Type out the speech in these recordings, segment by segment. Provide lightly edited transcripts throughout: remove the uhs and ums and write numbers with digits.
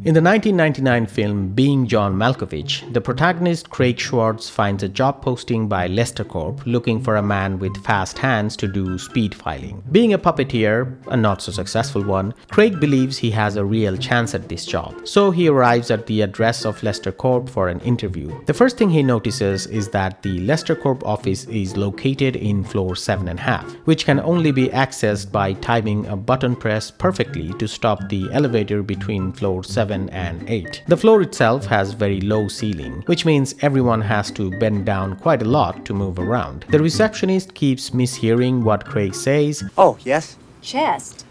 In the 1999 film Being John Malkovich, the protagonist Craig Schwartz finds a job posting by Sintracorp looking for a man with fast hands to do speed filing. Being a puppeteer, a not so successful one, Craig believes he has a real chance at this job. So he arrives at the address of Sintracorp for an interview. The first thing he notices is that the Sintracorp office is located in floor 7.5, which can only be accessed by timing a button press perfectly to stop the elevator between floor 7 and 8. The floor itself has very low ceiling, which means everyone has to bend down quite a lot to move around. The receptionist keeps mishearing what Craig says. Oh, yes? Chest.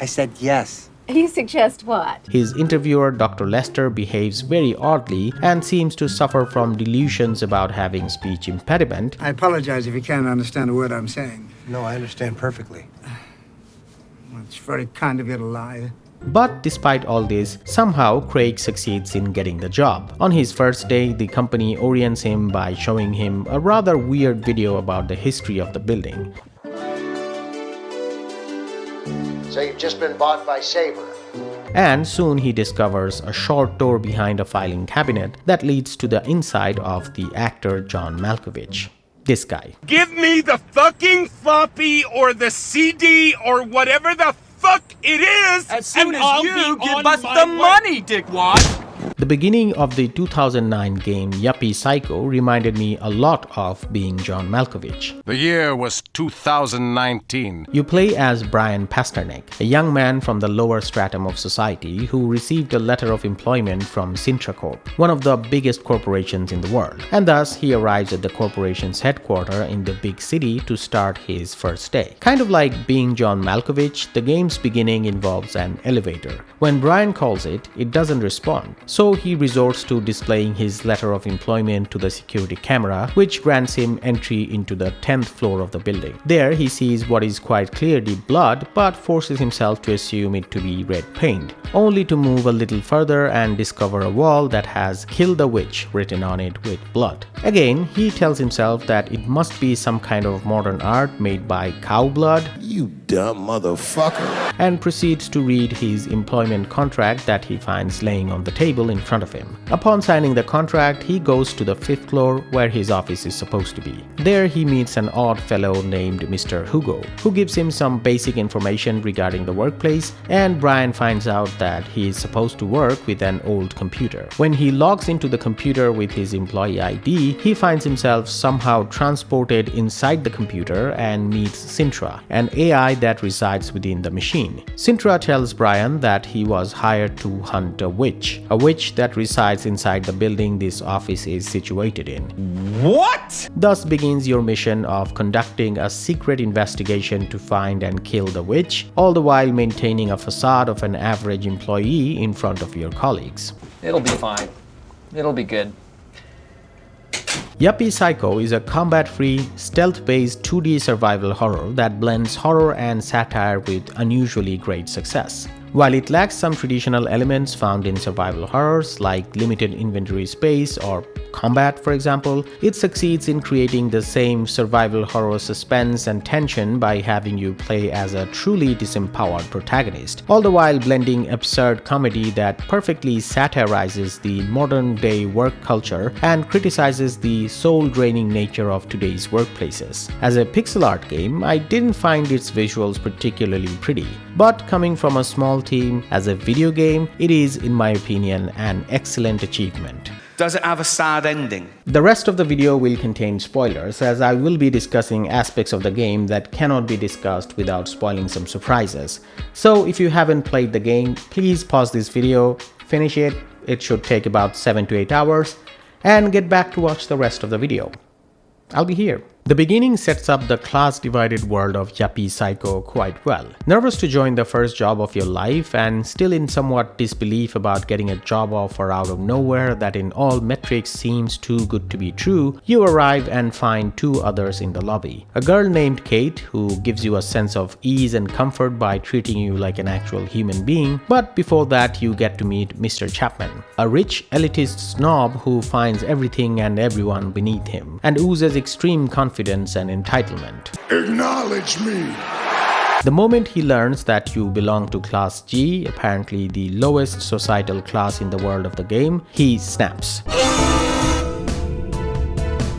I said yes. You suggest what? His interviewer, Dr. Lester, behaves very oddly and seems to suffer from delusions about having speech impediment. I apologize if you can't understand a word I'm saying. No, I understand perfectly. Well, it's very kind of you to lie. But despite all this, somehow Craig succeeds in getting the job. On his first day, the company orients him by showing him a rather weird video about the history of the building. So you've just been bought by Sabre. And soon he discovers a short door behind a filing cabinet that leads to the inside of the actor John Malkovich. This guy. Give me the fucking floppy or the CD or whatever the fuck it is, as soon and as you give us the money, dickwad. The beginning of the 2009 game Yuppie Psycho reminded me a lot of Being John Malkovich. The year was 2019. You play as Brian Pasterneck, a young man from the lower stratum of society who received a letter of employment from Sintracorp, one of the biggest corporations in the world. And thus, he arrives at the corporation's headquarter in the big city to start his first day. Kind of like Being John Malkovich, the game's beginning involves an elevator. When Brian calls it, it doesn't respond. So he resorts to displaying his letter of employment to the security camera, which grants him entry into the 10th floor of the building. There he sees what is quite clearly blood, but forces himself to assume it to be red paint, only to move a little further and discover a wall that has "Kill the Witch" written on it with blood. Again, he tells himself that it must be some kind of modern art made by cow blood. You dumb motherfucker. And proceeds to read his employment contract that he finds laying on the table in front of him. Upon signing the contract, he goes to the 5th floor where his office is supposed to be. There he meets an odd fellow named Mr. Hugo, who gives him some basic information regarding the workplace, and Brian finds out that he is supposed to work with an old computer. When he logs into the computer with his employee ID, he finds himself somehow transported inside the computer and meets Sintra, an AI that resides within the machine. Sintra tells Brian that he was hired to hunt a witch that resides inside the building this office is situated in. What? Thus begins your mission of conducting a secret investigation to find and kill the witch, all the while maintaining a facade of an average employee in front of your colleagues. It'll be fine. It'll be good. Yuppie Psycho is a combat-free, stealth-based 2D survival horror that blends horror and satire with unusually great success. While it lacks some traditional elements found in survival horrors like limited inventory space or combat, for example, it succeeds in creating the same survival horror suspense and tension by having you play as a truly disempowered protagonist, all the while blending absurd comedy that perfectly satirizes the modern-day work culture and criticizes the soul-draining nature of today's workplaces. As a pixel art game, I didn't find its visuals particularly pretty, but coming from a small team as a video game, it is, in my opinion, an excellent achievement. Does it have a sad ending? The rest of the video will contain spoilers, as I will be discussing aspects of the game that cannot be discussed without spoiling some surprises. So if you haven't played the game, please pause this video, finish it, it should take about 7 to 8 hours, and get back to watch the rest of the video. I'll be here. The beginning sets up the class-divided world of Yuppie Psycho quite well. Nervous to join the first job of your life and still in somewhat disbelief about getting a job offer out of nowhere that in all metrics seems too good to be true, you arrive and find 2 others in the lobby. A girl named Kate, who gives you a sense of ease and comfort by treating you like an actual human being, but before that you get to meet Mr. Chapman, a rich elitist snob who finds everything and everyone beneath him and oozes extreme confidence and entitlement. Acknowledge me. The moment he learns that you belong to Class G, apparently the lowest societal class in the world of the game, he snaps.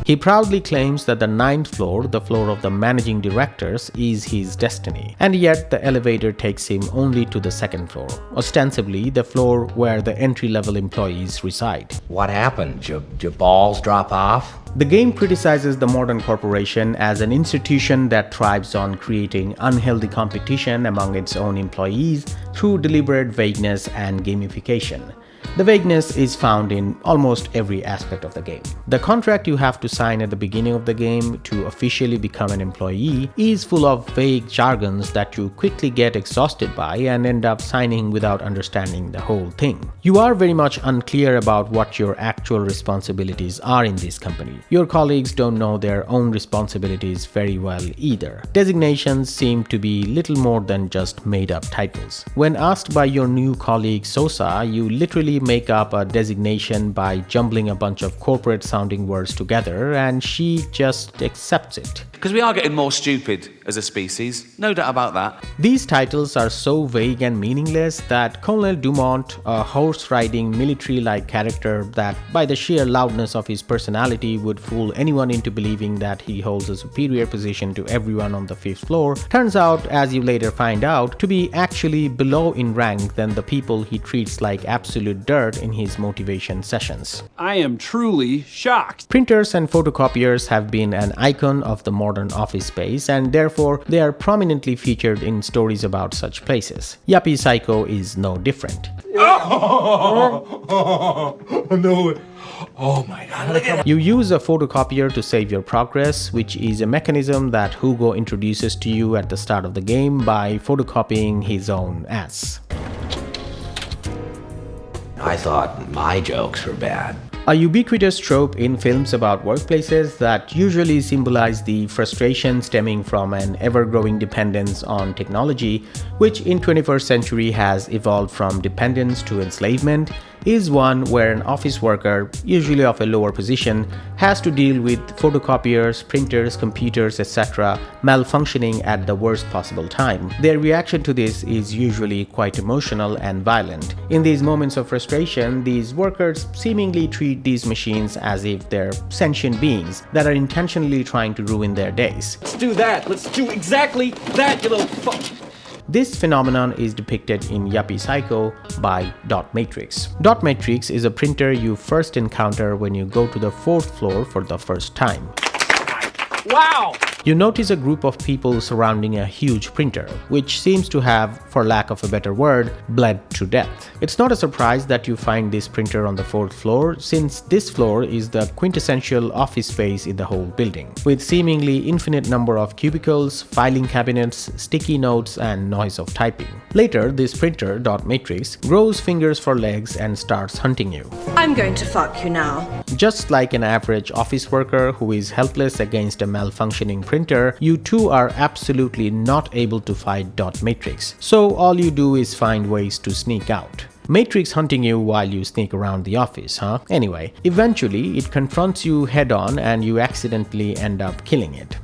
He proudly claims that the 9th floor, the floor of the managing directors, is his destiny. And yet the elevator takes him only to the 2nd floor, ostensibly the floor where the entry-level employees reside. What happened? Your balls drop off? The game criticizes the modern corporation as an institution that thrives on creating unhealthy competition among its own employees through deliberate vagueness and gamification. The vagueness is found in almost every aspect of the game. The contract you have to sign at the beginning of the game to officially become an employee is full of vague jargons that you quickly get exhausted by and end up signing without understanding the whole thing. You are very much unclear about what your actual responsibilities are in this company. Your colleagues don't know their own responsibilities very well either. Designations seem to be little more than just made-up titles. When asked by your new colleague Sosa, you literally make up a designation by jumbling a bunch of corporate sounding words together, and she just accepts it. Because we are getting more stupid as a species, no doubt about that. These titles are so vague and meaningless that Colonel Dumont, a horse-riding military-like character that by the sheer loudness of his personality would fool anyone into believing that he holds a superior position to everyone on the 5th floor, turns out, as you later find out, to be actually below in rank than the people he treats like absolute dirt in his motivation sessions. I am truly shocked. Printers and photocopiers have been an icon of the modern office space, and therefore they are prominently featured in stories about such places. Yuppie Psycho is no different. Oh my god. You use a photocopier to save your progress, which is a mechanism that Hugo introduces to you at the start of the game by photocopying his own ass. I thought my jokes were bad. A ubiquitous trope in films about workplaces that usually symbolize the frustration stemming from an ever-growing dependence on technology, which in 21st century has evolved from dependence to enslavement, is one where an office worker, usually of a lower position, has to deal with photocopiers, printers, computers, etc. malfunctioning at the worst possible time. Their reaction to this is usually quite emotional and violent. In these moments of frustration, these workers seemingly treat these machines as if they're sentient beings that are intentionally trying to ruin their days. Let's do that. Let's do exactly that, you little fuck. This phenomenon is depicted in Yuppie Psycho by Dot Matrix. Dot Matrix is a printer you first encounter when you go to the 4th floor for the first time. Wow! You notice a group of people surrounding a huge printer, which seems to have, for lack of a better word, bled to death. It's not a surprise that you find this printer on the 4th floor, since this floor is the quintessential office space in the whole building, with seemingly infinite number of cubicles, filing cabinets, sticky notes, and noise of typing. Later, this printer, Dot Matrix, grows fingers for legs and starts hunting you. I'm going to fuck you now. Just like an average office worker who is helpless against a malfunctioning printer, you too are absolutely not able to fight Dot Matrix. So all you do is find ways to sneak out. Matrix hunting you while you sneak around the office, huh? Anyway, eventually it confronts you head on and you accidentally end up killing it.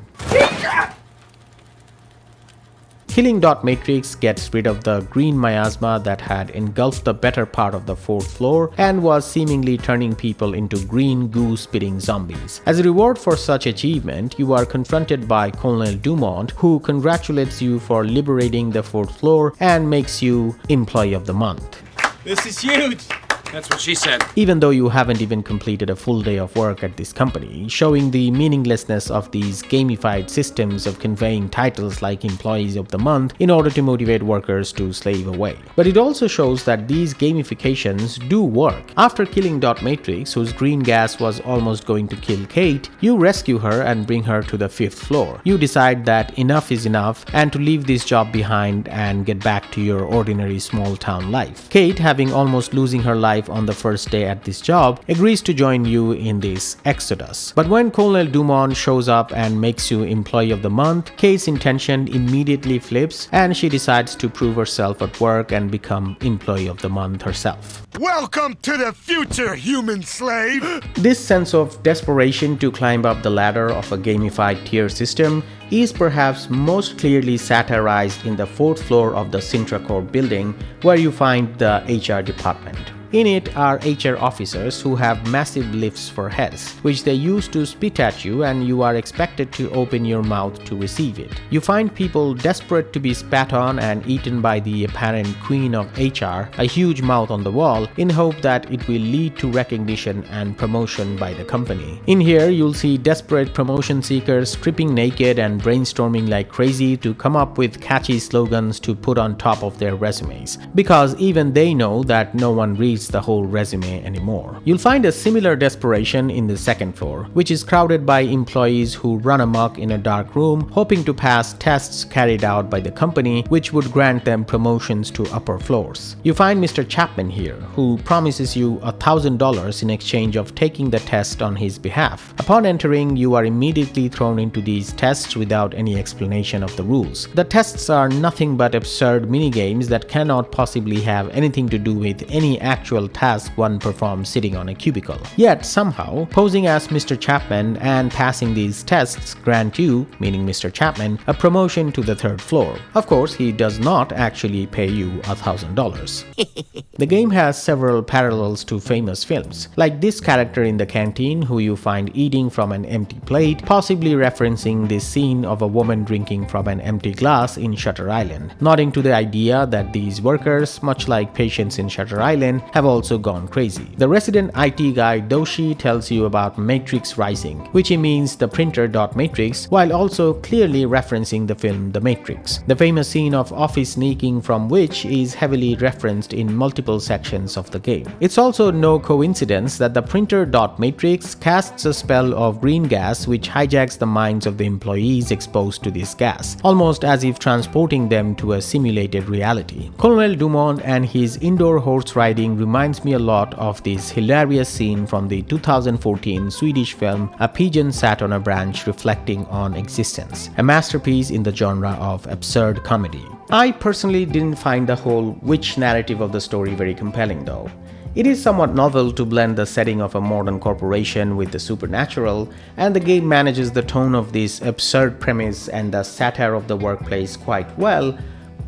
Killing Dot Matrix gets rid of the green miasma that had engulfed the better part of the 4th floor and was seemingly turning people into green goo-spitting zombies. As a reward for such achievement, you are confronted by Colonel Dumont, who congratulates you for liberating the 4th floor and makes you Employee of the Month. This is huge. That's what she said. Even though you haven't even completed a full day of work at this company, showing the meaninglessness of these gamified systems of conveying titles like Employees of the Month in order to motivate workers to slave away. But it also shows that these gamifications do work. After killing Dot Matrix, whose green gas was almost going to kill Kate, you rescue her and bring her to the 5th floor. You decide that enough is enough and to leave this job behind and get back to your ordinary small town life. Kate, having almost losing her life wife on the first day at this job, agrees to join you in this exodus. But when Colonel Dumont shows up and makes you Employee of the Month, Kate's intention immediately flips and she decides to prove herself at work and become Employee of the Month herself. Welcome to the future, human slave! This sense of desperation to climb up the ladder of a gamified tier system is perhaps most clearly satirized in the 4th floor of the Sintracorp building, where you find the HR department. In it are HR officers who have massive lifts for heads, which they use to spit at you, and you are expected to open your mouth to receive it. You find people desperate to be spat on and eaten by the apparent queen of HR, a huge mouth on the wall, in hope that it will lead to recognition and promotion by the company. In here, you'll see desperate promotion seekers stripping naked and brainstorming like crazy to come up with catchy slogans to put on top of their resumes, because even they know that no one reads the whole resume anymore. You'll find a similar desperation in the 2nd floor, which is crowded by employees who run amok in a dark room, hoping to pass tests carried out by the company, which would grant them promotions to upper floors. You find Mr. Chapman here, who promises you $1,000 in exchange of taking the test on his behalf. Upon entering, you are immediately thrown into these tests without any explanation of the rules. The tests are nothing but absurd minigames that cannot possibly have anything to do with any actual task one performs sitting on a cubicle. Yet somehow, posing as Mr. Chapman and passing these tests grant you, meaning Mr. Chapman, a promotion to the 3rd floor. Of course, he does not actually pay you $1,000. The game has several parallels to famous films, like this character in the canteen who you find eating from an empty plate, possibly referencing this scene of a woman drinking from an empty glass in Shutter Island, nodding to the idea that these workers, much like patients in Shutter Island, have also gone crazy. The resident IT guy Doshi tells you about Matrix Rising, which he means the printer.matrix, while also clearly referencing the film The Matrix, the famous scene of office sneaking from which is heavily referenced in multiple sections of the game. It's also no coincidence that the printer.matrix casts a spell of green gas which hijacks the minds of the employees exposed to this gas, almost as if transporting them to a simulated reality. Colonel Dumont and his indoor horse riding reminds me a lot of this hilarious scene from the 2014 Swedish film A Pigeon Sat on a Branch Reflecting on Existence, a masterpiece in the genre of absurd comedy. I personally didn't find the whole witch narrative of the story very compelling though. It is somewhat novel to blend the setting of a modern corporation with the supernatural, and the game manages the tone of this absurd premise and the satire of the workplace quite well.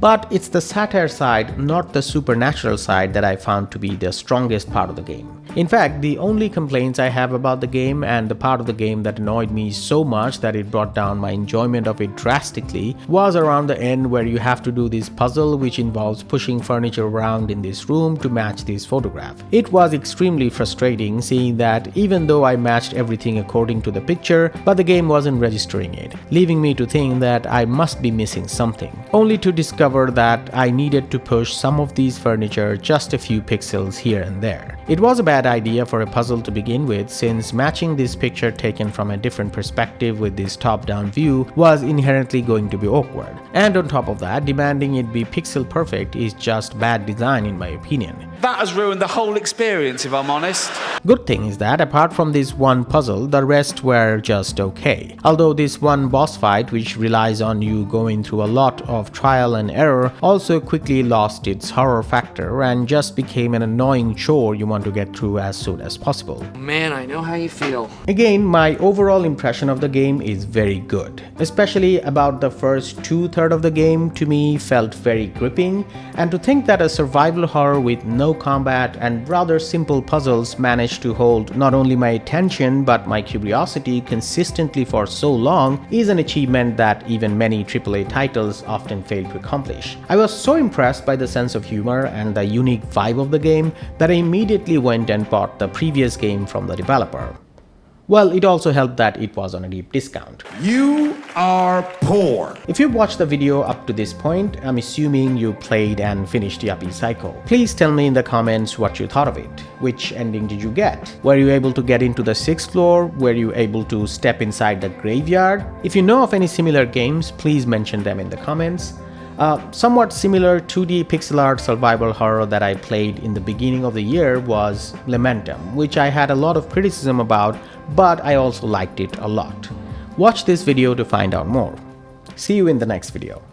But it's the satire side, not the supernatural side, that I found to be the strongest part of the game. In fact, the only complaints I have about the game, and the part of the game that annoyed me so much that it brought down my enjoyment of it drastically, was around the end where you have to do this puzzle which involves pushing furniture around in this room to match this photograph. It was extremely frustrating seeing that even though I matched everything according to the picture, but the game wasn't registering it, leaving me to think that I must be missing something, only to discover that I needed to push some of these furniture just a few pixels here and there. It was a bad idea for a puzzle to begin with, since matching this picture taken from a different perspective with this top-down view was inherently going to be awkward. And on top of that, demanding it be pixel perfect is just bad design in my opinion. That has ruined the whole experience, if I'm honest. Good thing is that apart from this one puzzle, the rest were just okay. Although this one boss fight, which relies on you going through a lot of trial and error, also quickly lost its horror factor and just became an annoying chore you want to get through as soon as possible. Man, I know how you feel. Again, my overall impression of the game is very good. Especially about the first 2/3 of the game, to me felt very gripping, and to think that a survival horror with no combat and rather simple puzzles managed to hold not only my attention but my curiosity consistently for so long is an achievement that even many AAA titles often fail to accomplish. I was so impressed by the sense of humor and the unique vibe of the game that I immediately went and bought the previous game from the developer. Well, it also helped that it was on a deep discount. You are poor. If you've watched the video up to this point, I'm assuming you played and finished Yuppie Psycho. Please tell me in the comments what you thought of it. Which ending did you get? Were you able to get into the 6th floor? Were you able to step inside the graveyard? If you know of any similar games, please mention them in the comments. Somewhat similar 2D pixel art survival horror that I played in the beginning of the year was Lamentum, which I had a lot of criticism about, but I also liked it a lot. Watch this video to find out more. See you in the next video.